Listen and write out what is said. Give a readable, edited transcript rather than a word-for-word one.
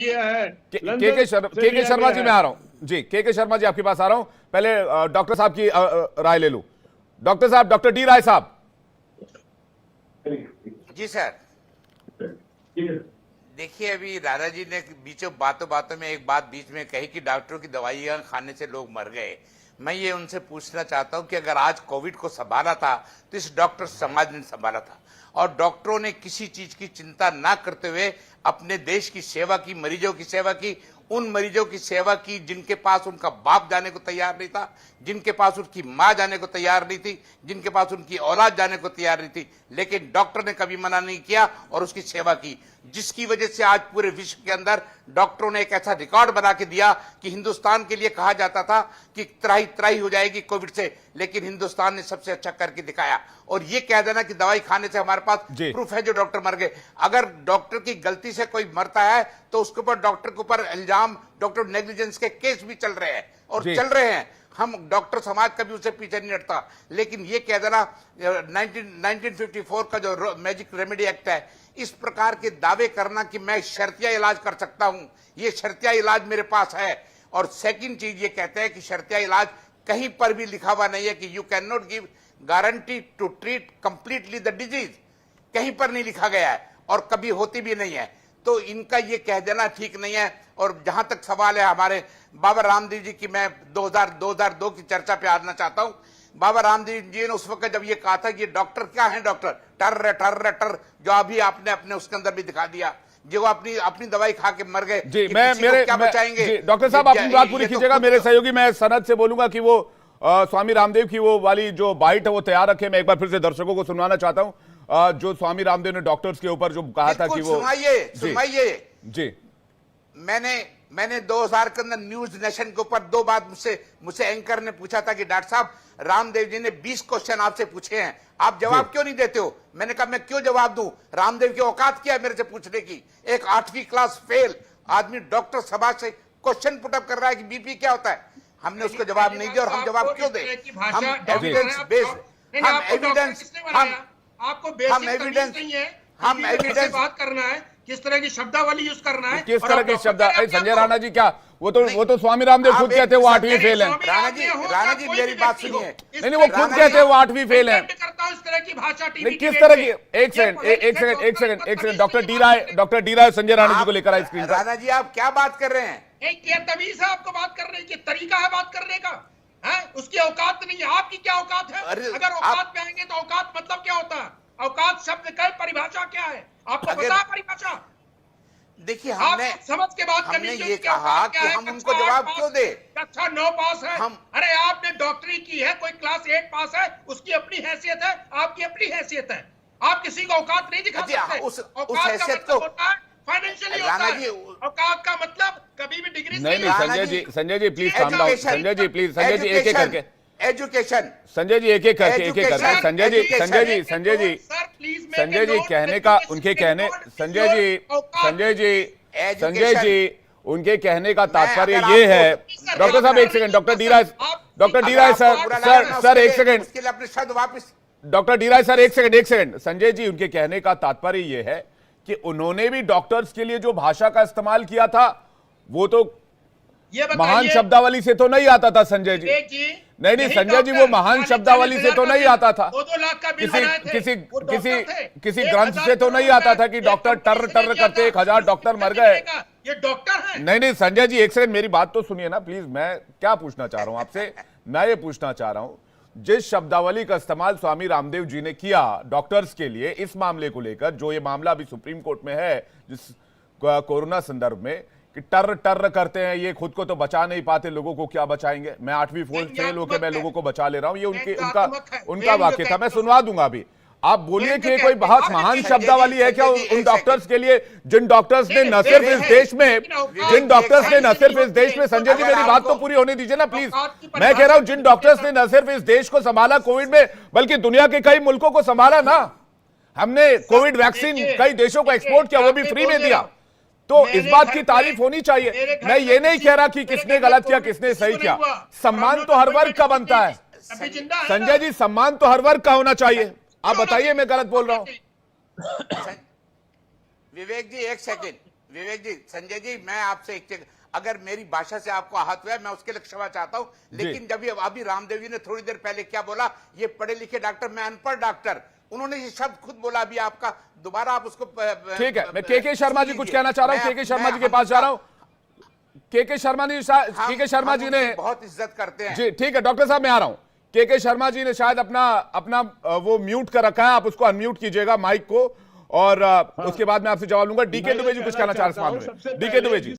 के शर्मा जी मैं आ रहा हूं जी। के शर्मा जी आपके पास आ रहा हूं। पहले डॉक्टर साहब की राय ले लूं। डॉक्टर साहब, डॉक्टर डी राय साहब। जी सर, देखिए अभी राणा जी ने बीचों बातों बातों में एक बात बीच में कही कि डॉक्टरों की दवाइयां खाने से लोग मर गए। मैं ये उनसे पूछना चाहता हूं कि अगर आज कोविड को संभाला था तो इस डॉक्टर समाज ने संभाला था, और डॉक्टरों ने किसी चीज की चिंता ना करते हुए अपने देश की सेवा की, मरीजों की सेवा की, उन मरीजों की सेवा की जिनके पास उनका बाप जाने को तैयार नहीं था, जिनके पास उनकी माँ जाने को तैयार नहीं थी, जिनके पास उनकी औलाद जाने को तैयार नहीं थी, लेकिन डॉक्टर ने कभी मना नहीं किया और उसकी सेवा की, जिसकी वजह से आज पूरे विश्व के अंदर डॉक्टरों ने एक ऐसा रिकॉर्ड बना के दिया कि हिंदुस्तान के लिए कहा जाता था कि त्राही त्राही हो जाएगी कोविड से, लेकिन हिंदुस्तान ने सबसे अच्छा करके दिखाया। और ये कह देना कि दवाई खाने से हमारे पास प्रूफ है जो डॉक्टर मर गए, अगर डॉक्टर की गलती से कोई मरता है तो उसके ऊपर डॉक्टर के ऊपर इल्जाम, डॉक्टर नेग्लिजेंस के केस भी चल रहे हैं और चल रहे हैं। हम डॉक्टर समाज कभी उससे पीछे नहीं हटता, लेकिन ये कह देना 1954 का जो मैजिक रेमेडी एक्ट है, इस प्रकार के दावे करना कि मैं शर्तिया इलाज कर सकता हूं, ये शर्तिया इलाज मेरे पास है। और सेकंड चीज ये कहते हैं कि शर्तिया इलाज कहीं पर भी लिखा हुआ नहीं है कि you can not give guarantee to treat completely the disease, कहीं पर नहीं लिखा गया है और कभी होती भी नहीं है। तो इनका ये कह देना ठीक नहीं है। और जहां तक सवाल है हमारे बाबा रामदेव जी की, मैं 2002 की चर्चा पे आना चाहता हूं। बाबा रामदेव जी ने उस वक्त जब ये कहा था कि डॉक्टर क्या है, डॉक्टर टर जो अभी आपने अपने उसके अंदर भी दिखा दिया, जो अपनी दवाई खा के मर गए जी। क्या बचाएंगे? डॉक्टर साहब अपनी बात पूरी कीजिएगा। मेरे सहयोगी मैं सनद से बोलूंगा कि वो स्वामी रामदेव की वो वाली जो बाइट है वो तैयार रखे। मैं एक बार फिर से दर्शकों को सुनवाना चाहता हूं जो स्वामी रामदेव ने डॉक्टर्स के ऊपर जो कहा था कि वो सुनाइए जी। मैंने 2000 के अंदर न्यूज नेशन के ऊपर 2 बार मुझसे एंकर ने पूछा था कि डॉक्टर साहब रामदेव जी ने 20 क्वेश्चन आपसे पूछे हैं, आप जवाब क्यों नहीं देते हो? मैंने कहा मैं क्यों जवाब दूं, रामदेव की औकात क्या है मेरे से पूछने की? एक 8वीं क्लास फेल आदमी डॉक्टर समाज से क्वेश्चन पुटअप कर रहा है कि बीपी क्या होता है। हमने उसको जवाब नहीं दिया और हम जवाब क्यों दें? हम एविडेंस बेस्ड, हम एविडेंस बात करना है, किस तरह की शब्दावली यूज करना है, किस तरह की शब्द। संजय राणा जी क्या वो तो स्वामी रामदेव खुद कहते हैं वो 8वीं फेल है। राणा जी मेरी बात सुनिए। नहीं वो खुद कहते हैं वो 8वीं फेल है। इस तरह की भाषा टीवी किस तरह की? एक सेकंड डॉक्टर डी राय संजय राणा जी को लेकर आए स्क्रीन पर। राणा जी आप क्या बात कर रहे हैं? एक तमीज है आपको बात करने की, तरीका है बात करने का, है उसकी औकात नहीं है। आपकी क्या औकात है? अगर औकात पे आएंगे तो औकात मतलब क्या होता है? औकात शब्द का परिभाषा क्या है आपको पता है? परिभाषा देखिए, हमने समझ के बात करनी हमने चाहिए ये कहा कि हम उनको जवाब क्यों दे? कक्षा 9 पास है हम, अरे आपने डॉक्टरी की है, कोई क्लास 8 पास है, उसकी अपनी हैसियत है, आपकी अपनी हैसियत है। आप किसी को औकात नहीं दिखा सकते। उस हैसियत को फाइनेंशियली होता है। औकात का मतलब कभी भी डिग्री नहीं Sanjay ji please calm down. Sanjay ji please, Sanjay ji एक एक करके एजुकेशन, संजय जी एक एक करके संजय जी कहने का उनके कहने संजय जी उनके कहने का तात्पर्य ये है। डॉक्टर साहब एक सेकंड, डॉक्टर डी राय सर एक सेकंड, अपने शब्द वापस। डॉक्टर डी राय सर एक सेकंड। संजय जी उनके कहने का तात्पर्य ये है कि उन्होंने भी डॉक्टर्स के लिए जो भाषा का इस्तेमाल किया था वो तो महान शब्दावली से तो नहीं आता था संजय जी। नहीं संजय जी वो महान शब्दावली से तो नहीं आता था, किसी ग्रंथ से तो नहीं आता था कि डॉक्टर टर करते 1000 डॉक्टर मर गए। ये डॉक्टर है? नहीं संजय जी एक सेकंड मेरी बात तो सुनिए ना प्लीज। मैं क्या पूछना चाह रहा हूं आपसे, मैं ये पूछना चाह रहा हूं जिस शब्दावली का इस्तेमाल स्वामी रामदेव जी ने किया डॉक्टर्स के लिए इस मामले को लेकर, जो ये मामला अभी सुप्रीम कोर्ट में है जिस कोरोना संदर्भ में, कि टर करते हैं, ये खुद को तो बचा नहीं पाते, लोगों को क्या बचाएंगे? मैं 8वीं फेल होकर मैं लोगों को बचा ले रहा हूं, ये उनका वाक्य था। मैं सुनवा दूंगा अभी। आप बोलिए कि कोई बहुत महान शब्दावली है क्या उन डॉक्टर्स के लिए जिन डॉक्टर्स ने न सिर्फ इस देश में संजय जी मेरी बात तो पूरी होने दीजिए ना प्लीज। मैं कह रहा हूं जिन डॉक्टर्स ने न सिर्फ इस देश को संभाला कोविड में, बल्कि दुनिया के कई मुल्कों को संभाला ना। हमने कोविड वैक्सीन कई देशों को एक्सपोर्ट किया, वो भी फ्री में दिया। तो इस बात की तारीफ होनी चाहिए। मैं ये नहीं कह रहा कि किसने गलत किया किसने सही किया। सम्मान तो हर वर्ग का बनता है संजय जी, सम्मान तो हर वर्ग का होना चाहिए। आप बताइए मैं गलत बोल रहा हूं? विवेक जी एक सेकंड, विवेक जी, संजय जी, मैं आपसे एक चीज, अगर मेरी भाषा से आपको आहत हुआ है मैं उसके लिए क्षमा चाहता हूं, लेकिन जब ये अभी रामदेव जी ने थोड़ी देर पहले क्या बोला, ये पढ़े लिखे डॉक्टर, मैं अनपढ़ डॉक्टर, उन्होंने ये शब्द खुद बोला अभी आपका, दोबारा आप उसको ठीक है, मैं के शर्मा जी कुछ कहना चाह रहा हूं, के शर्मा जी के पास जा रहा हूं। के शर्मा जी, के शर्मा जी ने बहुत इज्जत करते हैं जी, ठीक है डॉक्टर साहब मैं आ रहा हूं। के शर्मा जी ने शायद अपना वो म्यूट कर रखा है, आप उसको अनम्यूट कीजिएगा माइक को, और उसके बाद मैं आपसे जवाब लूंगा। डीके दुबे जी कुछ कहना चाह रहे हैं, डीके दुबे जी।